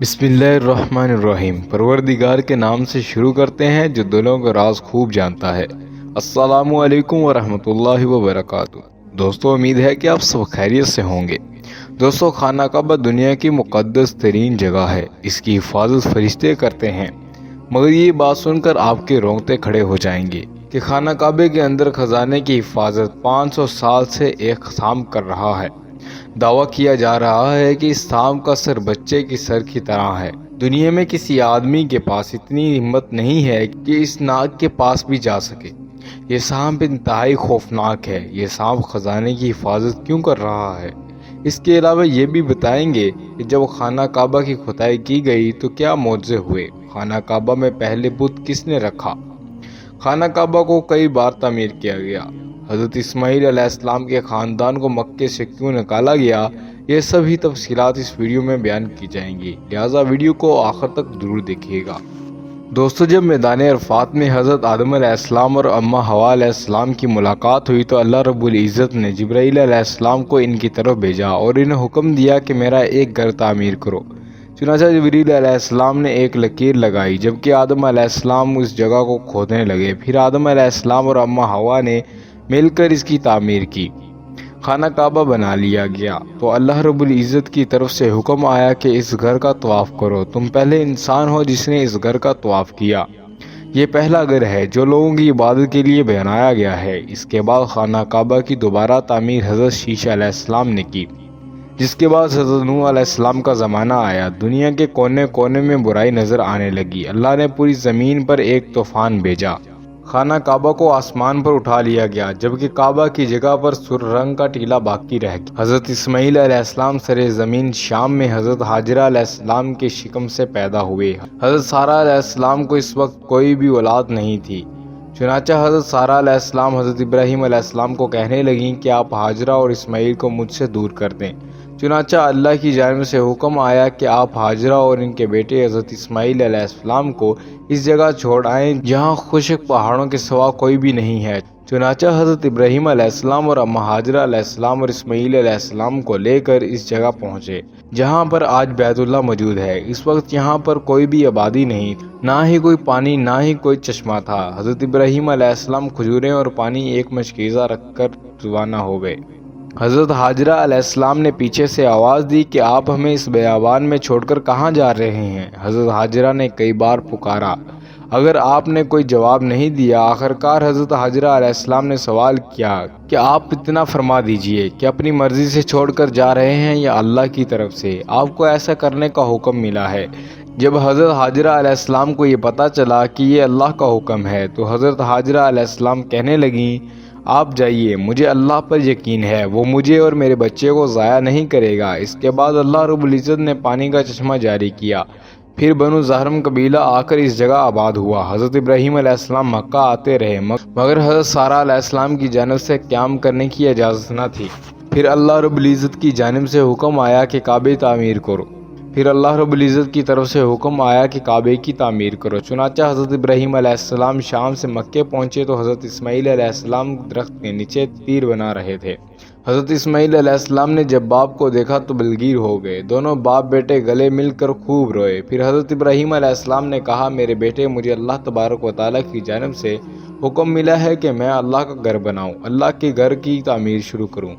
بسم اللہ الرحمن الرحیم۔ پروردگار کے نام سے شروع کرتے ہیں جو دلوں کا راز خوب جانتا ہے۔ السلام علیکم ورحمۃ اللہ وبرکاتہ۔ دوستو، امید ہے کہ آپ سب خیریت سے ہوں گے۔ دوستو، خانہ کعبہ دنیا کی مقدس ترین جگہ ہے۔ اس کی حفاظت فرشتے کرتے ہیں، مگر یہ بات سن کر آپ کے رونگٹے کھڑے ہو جائیں گے کہ خانہ کعبے کے اندر خزانے کی حفاظت 500 سال سے ایک سانپ کر رہا ہے۔ دعویٰ کیا جا رہا ہے کہ اس سانپ کا سر بچے کی سر کی طرح ہے۔ دنیا میں کسی آدمی کے پاس اتنی ہمت نہیں ہے کہ اس ناگ کے پاس بھی جا سکے۔ یہ سانپ انتہائی خوفناک ہے۔ یہ سانپ خزانے کی حفاظت کیوں کر رہا ہے؟ اس کے علاوہ یہ بھی بتائیں گے کہ جب خانہ کعبہ کی کھدائی کی گئی تو کیا معجزے ہوئے۔ خانہ کعبہ میں پہلے بت کس نے رکھا؟ خانہ کعبہ کو کئی بار تعمیر کیا گیا۔ حضرت اسماعیل علیہ السلام کے خاندان کو مکے سے کیوں نکالا گیا، یہ سبھی تفصیلات اس ویڈیو میں بیان کی جائیں گی، لہٰذا ویڈیو کو آخر تک ضرور دیکھیے گا۔ دوستو، جب میدان عرفات میں حضرت آدم علیہ السلام اور اماں حوا علیہ السلام کی ملاقات ہوئی تو اللہ رب العزت نے جبرائیل علیہ السلام کو ان کی طرف بھیجا اور انہیں حکم دیا کہ میرا ایک گھر تعمیر کرو۔ چنانچہ جبرائیل علیہ السلام نے ایک لکیر لگائی، جبکہ آدم علیہ السلام اس جگہ کو کھودنے لگے۔ پھر آدم علیہ السلام اور اماں حوا نے مل کر اس کی تعمیر کی۔ خانہ کعبہ بنا لیا گیا تو اللہ رب العزت کی طرف سے حکم آیا کہ اس گھر کا طواف کرو۔ تم پہلے انسان ہو جس نے اس گھر کا طواف کیا۔ یہ پہلا گھر ہے جو لوگوں کی عبادت کے لیے بنایا گیا ہے۔ اس کے بعد خانہ کعبہ کی دوبارہ تعمیر حضرت شیش علیہ السلام نے کی، جس کے بعد حضرت نوح علیہ السلام کا زمانہ آیا۔ دنیا کے کونے کونے میں برائی نظر آنے لگی۔ اللہ نے پوری زمین پر ایک طوفان بھیجا۔ خانہ کعبہ کو آسمان پر اٹھا لیا گیا، جبکہ کعبہ کی جگہ پر سرخ رنگ کا ٹیلہ باقی رہ گیا۔ حضرت اسماعیل علیہ السلام سر زمین شام میں حضرت ہاجرہ علیہ السلام کے شکم سے پیدا ہوئے۔ حضرت سارہ علیہ السلام کو اس وقت کوئی بھی اولاد نہیں تھی۔ چنانچہ حضرت سارہ علیہ السلام حضرت ابراہیم علیہ السلام کو کہنے لگیں کہ آپ ہاجرہ اور اسماعیل کو مجھ سے دور کر دیں۔ چنانچہ اللہ کی جانب سے حکم آیا کہ آپ ہاجرہ اور ان کے بیٹے حضرت اسماعیل علیہ السلام کو اس جگہ چھوڑ آئیں جہاں خشک پہاڑوں کے سوا کوئی بھی نہیں ہے۔ چنانچہ حضرت ابراہیم علیہ السلام اور اماں ہاجرہ علیہ السلام اور اسماعیل علیہ السلام کو لے کر اس جگہ پہنچے جہاں پر آج بیت اللہ موجود ہے۔ اس وقت یہاں پر کوئی بھی آبادی نہیں، نہ ہی کوئی پانی، نہ ہی کوئی چشمہ تھا۔ حضرت ابراہیم علیہ السلام کھجوریں اور پانی ایک مشکیزہ رکھ کر روانہ ہو گئے۔ حضرت ہاجرہ علیہ السلام نے پیچھے سے آواز دی کہ آپ ہمیں اس بیابان میں چھوڑ کر کہاں جا رہے ہیں؟ حضرت ہاجرہ نے کئی بار پکارا، اگر آپ نے کوئی جواب نہیں دیا۔ آخرکار حضرت ہاجرہ علیہ السلام نے سوال کیا کہ آپ اتنا فرما دیجئے کہ اپنی مرضی سے چھوڑ کر جا رہے ہیں یا اللہ کی طرف سے آپ کو ایسا کرنے کا حکم ملا ہے؟ جب حضرت ہاجرہ علیہ السلام کو یہ پتہ چلا کہ یہ اللہ کا حکم ہے تو حضرت ہاجرہ علیہ السلام کہنے لگیں، آپ جائیے، مجھے اللہ پر یقین ہے، وہ مجھے اور میرے بچے کو ضائع نہیں کرے گا۔ اس کے بعد اللہ رب العزت نے پانی کا چشمہ جاری کیا۔ پھر بنو زہرم قبیلہ آ کر اس جگہ آباد ہوا۔ حضرت ابراہیم علیہ السلام مکہ آتے رہے، مگر حضرت سارہ علیہ السلام کی جانب سے قیام کرنے کی اجازت نہ تھی۔ پھر اللہ رب العزت کی جانب سے حکم آیا کہ کعبے تعمیر کرو۔ چنانچہ حضرت ابراہیم علیہ السلام شام سے مکے پہنچے تو حضرت اسماعیل علیہ السلام درخت کے نیچے تیر بنا رہے تھے۔ حضرت اسماعیل علیہ السلام نے جب باپ کو دیکھا تو دلگیر ہو گئے۔ دونوں باپ بیٹے گلے مل کر خوب روئے۔ پھر حضرت ابراہیم علیہ السلام نے کہا، میرے بیٹے، مجھے اللہ تبارک و تعالیٰ کی جانب سے حکم ملا ہے کہ میں اللہ کا گھر بناؤں، اللہ کے گھر کی تعمیر شروع کروں۔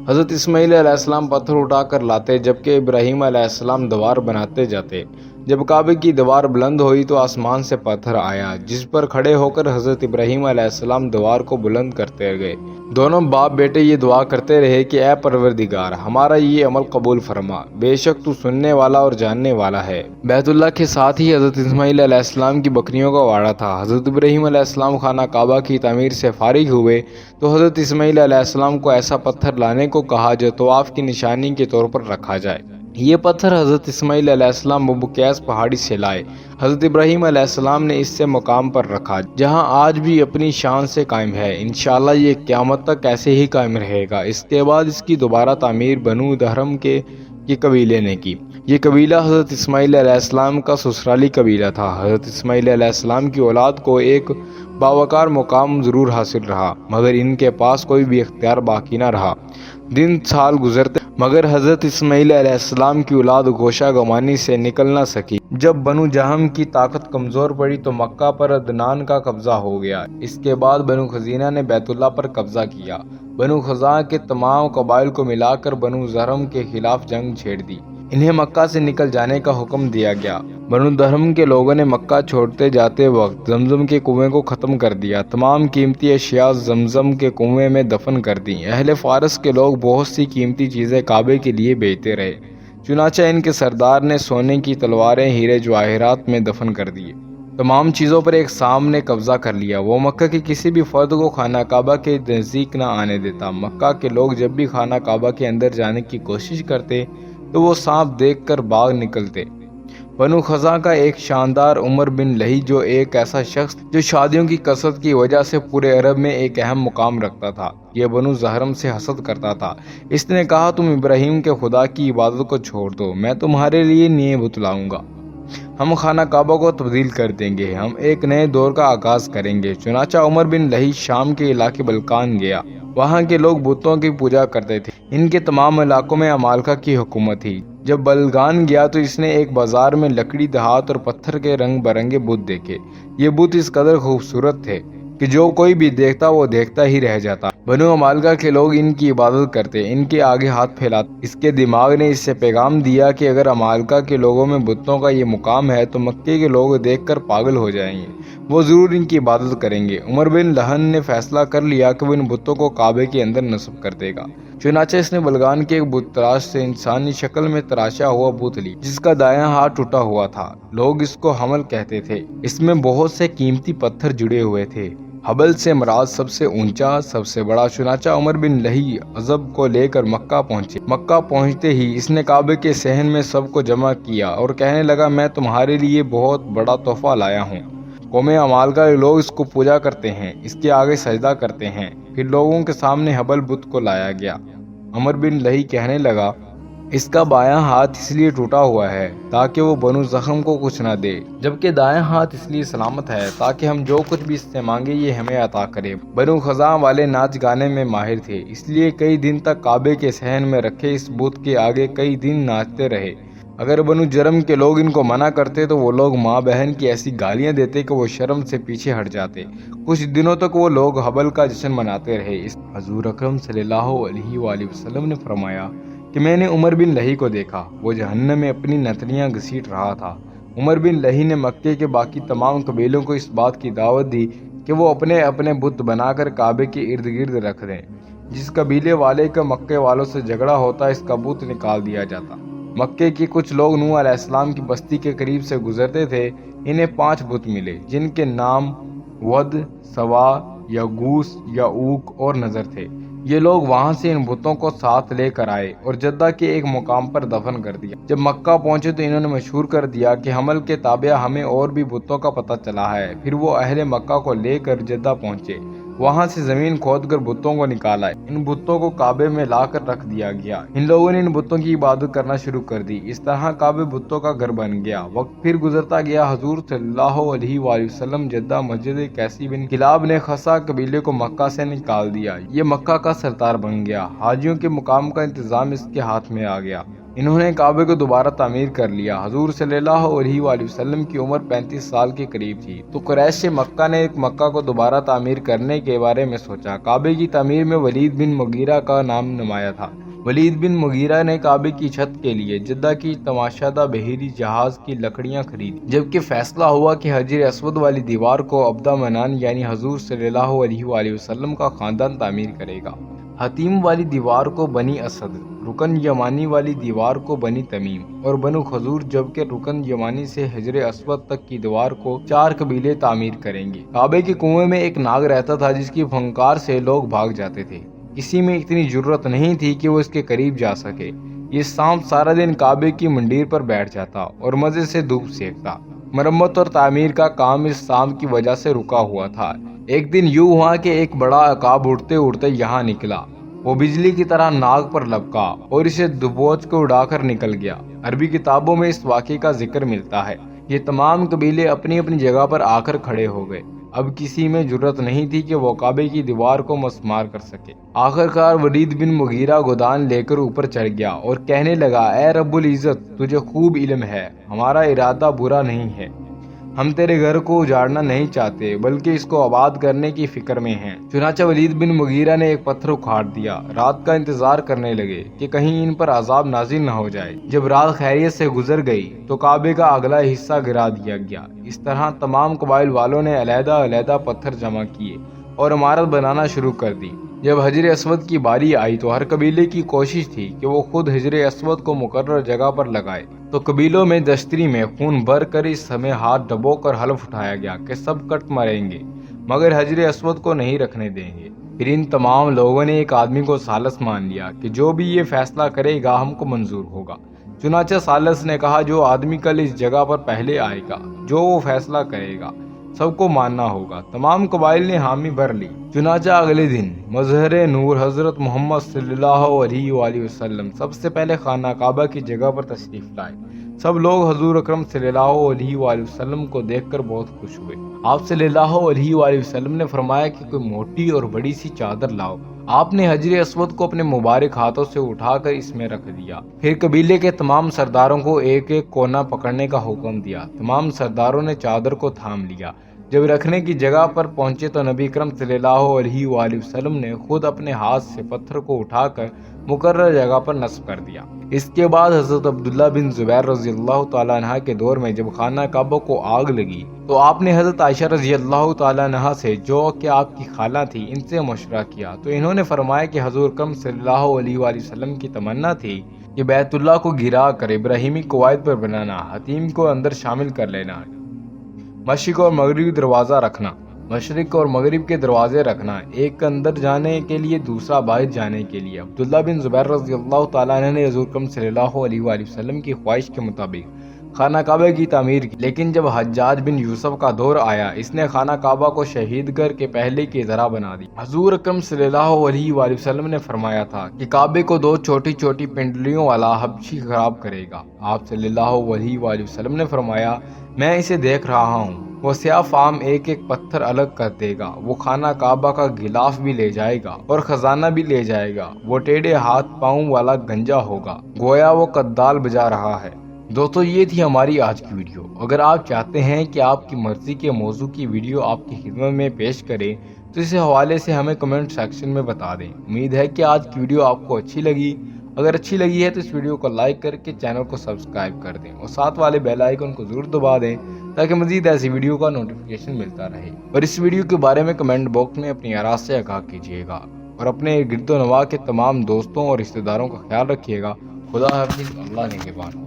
حضرت اسماعیل علیہ السلام پتھر اٹھا کر لاتے، جبکہ ابراہیم علیہ السلام دیوار بناتے جاتے۔ جب کعبے کی دیوار بلند ہوئی تو آسمان سے پتھر آیا، جس پر کھڑے ہو کر حضرت ابراہیم علیہ السلام دیوار کو بلند کرتے گئے۔ دونوں باپ بیٹے یہ دعا کرتے رہے کہ اے پروردگار، ہمارا یہ عمل قبول فرما، بے شک تو سننے والا اور جاننے والا ہے۔ بیت اللہ کے ساتھ ہی حضرت اسماعیل علیہ السلام کی بکریوں کا واڑا تھا۔ حضرت ابراہیم علیہ السلام خانہ کعبہ کی تعمیر سے فارغ ہوئے تو حضرت اسماعیل علیہ السلام کو ایسا پتھر لانے کو کہا جو طواف کی نشانی کے طور پر رکھا جائے۔ یہ پتھر حضرت اسماعیل علیہ السلام ببوقیس پہاڑی سے لائے۔ حضرت ابراہیم علیہ السلام نے اس سے مقام پر رکھا جہاں آج بھی اپنی شان سے قائم ہے۔ انشاءاللہ یہ قیامت تک ایسے ہی قائم رہے گا۔ اس کے بعد اس کی دوبارہ تعمیر بنو زہرم کے قبیلے نے کی۔ یہ قبیلہ حضرت اسماعیل علیہ السلام کا سسرالی قبیلہ تھا۔ حضرت اسماعیل علیہ السلام کی اولاد کو ایک باوقار مقام ضرور حاصل رہا، مگر ان کے پاس کوئی بھی اختیار باقی نہ رہا۔ دن سال گزرتے مگر حضرت اسماعیل علیہ السلام کی اولاد گوشہ گمانی سے نکل نہ سکی۔ جب بنو جہم کی طاقت کمزور پڑی تو مکہ پر عدنان کا قبضہ ہو گیا۔ اس کے بعد بنو خزینہ نے بیت اللہ پر قبضہ کیا۔ بنو خزاعہ کے تمام قبائل کو ملا کر بنو زہرم کے خلاف جنگ چھیڑ دی۔ انہیں مکہ سے نکل جانے کا حکم دیا گیا۔ بنو دھرم کے لوگوں نے مکہ چھوڑتے جاتے وقت زمزم کے کنویں کو ختم کر دیا۔ تمام قیمتی اشیاء زمزم کے کنویں میں دفن کر دیں۔ اہل فارس کے لوگ بہت سی قیمتی چیزیں کعبے کے لیے بیچتے رہے، چنانچہ ان کے سردار نے سونے کی تلواریں ہیرے جواہرات میں دفن کر دیے۔ تمام چیزوں پر ایک سام نے قبضہ کر لیا۔ وہ مکہ کے کسی بھی فرد کو خانہ کعبہ کے نزدیک نہ آنے دیتا۔ مکہ کے لوگ جب بھی خانہ کعبہ کے اندر جانے کی کوشش کرتے تو وہ سانپ دیکھ کر بھاگ نکلتے۔ بنو خزاعہ کا ایک شاندار عمر بن لہی، جو ایک ایسا شخص جو شادیوں کی کثرت کی وجہ سے پورے عرب میں ایک اہم مقام رکھتا تھا، یہ بنو زہرم سے حسد کرتا تھا۔ اس نے کہا، تم ابراہیم کے خدا کی عبادت کو چھوڑ دو، میں تمہارے لیے نئے بت لاؤں گا۔ ہم خانہ کعبہ کو تبدیل کر دیں گے، ہم ایک نئے دور کا آغاز کریں گے۔ چنانچہ عمر بن لہی شام کے علاقے بلقان گیا۔ وہاں کے لوگ بتوں کی پوجا کرتے تھے۔ ان کے تمام علاقوں میں عمالقہ کی حکومت تھی۔ جب بلقان گیا تو اس نے ایک بازار میں لکڑی، دھات اور پتھر کے رنگ برنگے بت دیکھے۔ یہ بت اس قدر خوبصورت تھے کہ جو کوئی بھی دیکھتا وہ دیکھتا ہی رہ جاتا۔ بنو عمالقہ کے لوگ ان کی عبادت کرتے، ان کے آگے ہاتھ پھیلاتے۔ اس کے دماغ نے اس سے پیغام دیا کہ اگر عمالقہ کے لوگوں میں بتوں کا یہ مقام ہے تو مکے کے لوگ دیکھ کر پاگل ہو جائیں گے، وہ ضرور ان کی عبادت کریں گے۔ عمر بن لہن نے فیصلہ کر لیا کہ وہ ان بتوں کو کعبے کے اندر نصب کر دے گا۔ چنانچہ اس نے بلقان کے ایک بت تراش سے انسانی شکل میں تراشا ہوا بت لی، جس کا دایاں ہاتھ ٹوٹا ہوا تھا۔ لوگ اس کو حمل کہتے تھے۔ اس میں بہت سے قیمتی پتھر جڑے ہوئے تھے۔ حبل سے مراد سب سے اونچا، سب سے بڑا۔ چنانچہ عمر بن لہی عزب کو لے کر مکہ پہنچے۔ مکہ پہنچتے ہی اس نے کعبے کے صحن میں سب کو جمع کیا اور کہنے لگا، میں تمہارے لیے بہت بڑا تحفہ لایا ہوں۔ قوم عمالقہ کے لوگ اس کو پوجا کرتے ہیں، اس کے آگے سجدہ کرتے ہیں۔ پھر لوگوں کے سامنے حبل بت کو لایا گیا۔ عمر بن لہی کہنے لگا، اس کا بایاں ہاتھ اس لیے ٹوٹا ہوا ہے تاکہ وہ بنو زخم کو کچھ نہ دے، جبکہ دایاں ہاتھ اس لیے سلامت ہے تاکہ ہم جو کچھ بھی اس سے مانگے یہ ہمیں عطا کرے۔ بنو خزاعہ والے ناچ گانے میں ماہر تھے، اس لیے کئی دن تک کعبے کے صحن میں رکھے اس بت کے آگے کئی دن ناچتے رہے۔ اگر بنو جرم کے لوگ ان کو منع کرتے تو وہ لوگ ماں بہن کی ایسی گالیاں دیتے کہ وہ شرم سے پیچھے ہٹ جاتے۔ کچھ دنوں تک وہ لوگ حبل کا جشن مناتے رہے۔ حضور اکرم صلی اللہ علیہ وآلہ وسلم نے فرمایا کہ میں نے عمر بن لہی کو دیکھا، وہ جہنم میں اپنی نتنیاں گھسیٹ رہا تھا۔ عمر بن لہی نے مکے کے باقی تمام قبیلوں کو اس بات کی دعوت دی کہ وہ اپنے اپنے بت بنا کر کعبے کے ارد گرد رکھ دیں۔ جس قبیلے والے کا مکے والوں سے جھگڑا ہوتا اس کا بت نکال دیا جاتا۔ مکے کے کچھ لوگ نوح علیہ السلام کی بستی کے قریب سے گزرتے تھے۔ انہیں 5 بت ملے جن کے نام ود، سوا، یغوث، یعوق اور نظر تھے۔ یہ لوگ وہاں سے ان بتوں کو ساتھ لے کر آئے اور جدہ کے ایک مقام پر دفن کر دیا۔ جب مکہ پہنچے تو انہوں نے مشہور کر دیا کہ حمل کے تابع ہمیں اور بھی بتوں کا پتہ چلا ہے۔ پھر وہ اہل مکہ کو لے کر جدہ پہنچے، وہاں سے زمین کھود کر بتوں کو نکالا۔ ان بتوں کو کعبے میں لا کر رکھ دیا گیا۔ ان لوگوں نے ان بتوں کی عبادت کرنا شروع کر دی۔ اس طرح کعبہ بتوں کا گھر بن گیا۔ وقت پھر گزرتا گیا۔ حضور صلی اللہ علیہ وآلہ وسلم جدہ مسجد کیسی بن کلاب نے خزاعہ قبیلے کو مکہ سے نکال دیا۔ یہ مکہ کا سردار بن گیا۔ حاجیوں کے مقام کا انتظام اس کے ہاتھ میں آ گیا۔ انہوں نے کعبے کو دوبارہ تعمیر کر لیا۔ حضور صلی اللہ علیہ وآلہ وسلم کی عمر 35 سال کے قریب تھی تو قریش مکہ نے مکہ کو دوبارہ تعمیر کرنے کے بارے میں سوچا۔ کعبے کی تعمیر میں ولید بن مغیرہ کا نام نمایاں تھا۔ ولید بن مغیرہ نے کعبے کی چھت کے لیے جدہ کی تماشادہ بحری جہاز کی لکڑیاں خریدی، جبکہ فیصلہ ہوا کہ حجر اسود والی دیوار کو عبدہ منان یعنی حضور صلی اللہ علیہ وآلہ وسلم کا خاندان تعمیر کرے گا، حتیم والی دیوار کو بنی اسد، رکن یمانی والی دیوار کو بنی تمیم اور بنو خزور، جبکہ رکن یمانی سے حجر اسود تک کی دیوار کو 4 قبیلے تعمیر کریں گے۔ کعبے کے کنویں میں ایک ناگ رہتا تھا جس کی پھنکار سے لوگ بھاگ جاتے تھے۔ کسی میں اتنی جرت نہیں تھی کہ وہ اس کے قریب جا سکے۔ یہ سانپ سارا دن کعبے کی منڈیر پر بیٹھ جاتا اور مزے سے دھوپ سیکتا۔ مرمت اور تعمیر کا کام اس سانپ کی وجہ سے رکا ہوا تھا۔ ایک دن یوں ہوا کہ ایک بڑا عقاب اڑتے اڑتے یہاں نکلا۔ وہ بجلی کی طرح ناگ پر لپکا اور اسے دبوچ کو اڑا کر نکل گیا۔ عربی کتابوں میں اس واقعے کا ذکر ملتا ہے۔ یہ تمام قبیلے اپنی اپنی جگہ پر آ کر کھڑے ہو گئے۔ اب کسی میں جرت نہیں تھی کہ وہ کعبے کی دیوار کو مسمار کر سکے۔ آخرکار ولید بن مغیرہ گودان لے کر اوپر چڑھ گیا اور کہنے لگا، اے رب العزت، تجھے خوب علم ہے، ہمارا ارادہ برا نہیں ہے، ہم تیرے گھر کو اجاڑنا نہیں چاہتے بلکہ اس کو آباد کرنے کی فکر میں ہیں۔ چنانچہ ولید بن مغیرہ نے ایک پتھر اکھاڑ دیا، رات کا انتظار کرنے لگے کہ کہیں ان پر عذاب نازل نہ ہو جائے۔ جب رات خیریت سے گزر گئی تو کعبے کا اگلا حصہ گرا دیا گیا۔ اس طرح تمام قبائل والوں نے علیحدہ علیحدہ پتھر جمع کیے اور عمارت بنانا شروع کر دی۔ جب حجر اسود کی باری آئی تو ہر قبیلے کی کوشش تھی کہ وہ خود حجر اسود کو مقرر جگہ پر لگائے، تو قبیلوں میں دشتری میں خون بھر کر اس سمے ہاتھ ڈبو کر حلف اٹھایا گیا کہ سب کٹ مریں گے مگر حجر اسود کو نہیں رکھنے دیں گے۔ پھر ان تمام لوگوں نے ایک آدمی کو ثالث مان لیا کہ جو بھی یہ فیصلہ کرے گا ہم کو منظور ہوگا۔ چنانچہ ثالث نے کہا، جو آدمی کل اس جگہ پر پہلے آئے گا، جو وہ فیصلہ کرے گا، سب کو ماننا ہوگا۔ تمام قبائل نے حامی بھر لی۔ چنانچہ اگلے دن مظہر نور حضرت محمد صلی اللہ علیہ وآلہ وسلم سب سے پہلے خانہ کعبہ کی جگہ پر تشریف لائے۔ سب لوگ حضور اکرم صلی اللہ علیہ وآلہ وسلم کو دیکھ کر بہت خوش ہوئے۔ آپ صلی اللہ علیہ وآلہ وسلم نے فرمایا کہ کوئی موٹی اور بڑی سی چادر لاؤ۔ آپ نے حجر اسود کو اپنے مبارک ہاتھوں سے اٹھا کر اس میں رکھ دیا۔ پھر قبیلے کے تمام سرداروں کو ایک ایک کونا پکڑنے کا حکم دیا۔ تمام سرداروں نے چادر کو تھام لیا۔ جب رکھنے کی جگہ پر پہنچے تو نبی اکرم صلی اللہ علیہ وآلہ وسلم نے خود اپنے ہاتھ سے پتھر کو اٹھا کر مقرر جگہ پر نصب کر دیا۔ اس کے بعد حضرت عبداللہ بن زبیر رضی اللہ تعالیٰ عنہ کے دور میں جب خانہ کعبہ کو آگ لگی تو آپ نے حضرت عائشہ رضی اللہ تعالیٰ عنہ سے، جو کہ آپ کی خالہ تھی، ان سے مشورہ کیا تو انہوں نے فرمایا کہ حضور اکرم صلی اللہ علیہ وآلہ وسلم کی تمنا تھی کہ بیت اللہ کو گرا کر ابراہیمی قواعد پر بنانا، حتیم کو اندر شامل کر لینا، مشرق اور مغربی دروازہ رکھنا، مشرق اور مغرب کے دروازے رکھنا، ایک اندر جانے کے لیے دوسرا باہر جانے کے لیے۔ عبداللہ بن زبیر رضی اللہ تعالیٰ عنہ نے حضور اکرم صلی اللہ علیہ وآلہ وسلم کی خواہش کے مطابق خانہ کعبہ کی تعمیر کی، لیکن جب حجاج بن یوسف کا دور آیا، اس نے خانہ کعبہ کو شہید کر کے پہلے کی طرح بنا دی۔ حضور اکرم صلی اللہ علیہ وآلہ وسلم نے فرمایا تھا کہ کعبے کو دو چھوٹی چھوٹی پنڈلیوں والا حبشی خراب کرے گا۔ آپ صلی اللہ علیہ وآلہ وسلم نے فرمایا، میں اسے دیکھ رہا ہوں، وہ سیاہ فام ایک ایک پتھر الگ کر دے گا، وہ خانہ کعبہ کا غلاف بھی لے جائے گا اور خزانہ بھی لے جائے گا، وہ ٹیڑھے ہاتھ پاؤں والا گنجا ہوگا، گویا وہ قدال بجا رہا ہے۔ دوستو، یہ تھی ہماری آج کی ویڈیو۔ اگر آپ چاہتے ہیں کہ آپ کی مرضی کے موضوع کی ویڈیو آپ کی خدمت میں پیش کریں تو اس حوالے سے ہمیں کمنٹ سیکشن میں بتا دیں۔ امید ہے کہ آج کی ویڈیو آپ کو اچھی لگی۔ اگر اچھی لگی ہے تو اس ویڈیو کو لائک کر کے چینل کو سبسکرائب کر دیں اور ساتھ والے بیل آئیکن کو ضرور دبا دیں تاکہ مزید ایسی ویڈیو کا نوٹیفیکیشن ملتا رہے۔ اور اس ویڈیو کے بارے میں کمنٹ باکس میں اپنی آراء سے آگاہ کیجیے گا اور اپنے گرد و نواح کے تمام دوستوں اور رشتہ داروں کا خیال رکھیے گا۔ خدا حافظ، اللہ نگہبان۔